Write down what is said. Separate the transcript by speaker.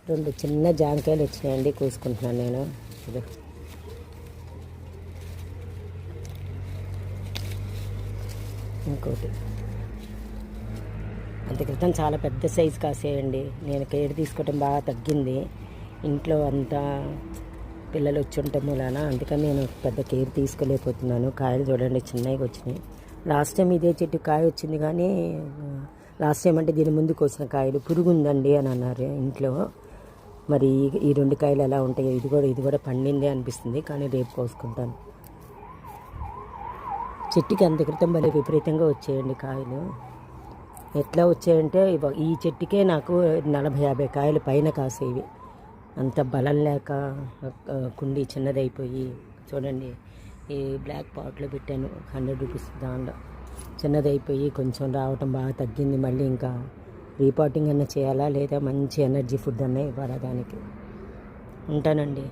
Speaker 1: 2 చిన్న జాంకాయలు వచ్చినాయండి, కోసుకుంటున్నాను నేను. ఇది ఇంకోటి అంత క్రితం చాలా పెద్ద సైజు కాసేయండి. నేను కేర్ తీసుకోవటం బాగా తగ్గింది, ఇంట్లో అంతా పిల్లలు వచ్చి ఉండటం మూలాన, అందుకని నేను పెద్ద కేర్ తీసుకోలేకపోతున్నాను. కాయలు చూడండి చిన్నగా వచ్చినాయి. లాస్ట్ టైం ఇదే చెట్టు కాయ వచ్చింది, కానీ లాస్ట్ టైం అంటే దీని ముందు కోసిన కాయలు పురుగు ఉందండి అని అన్నారు ఇంట్లో. మరి ఈ 2 కాయలు ఎలా ఉంటాయో, ఇది కూడా పండిందే అనిపిస్తుంది, కానీ రేపు కోసుకుంటాను. చెట్టుకి అంత క్రితం భలే విపరీతంగా వచ్చాయండి కాయలు. ఎట్లా వచ్చాయంటే ఈ చెట్టుకే నాకు 40-50 కాయలు పైన కాసేవి. అంత బలం లేక కుండీ చిన్నదైపోయి, చూడండి ఈ బ్లాక్ పాట్లో పెట్టాను 100 రూపీస్, దాంట్లో చిన్నదైపోయి కొంచెం రావటం బాగా తగ్గింది. మళ్ళీ ఇంకా రీపాటింగ్ అన్న చేయాలా, లేదా మంచి ఎనర్జీ ఫుడ్ అన్న ఇవ్వాలా దానికి. ఉంటానండి.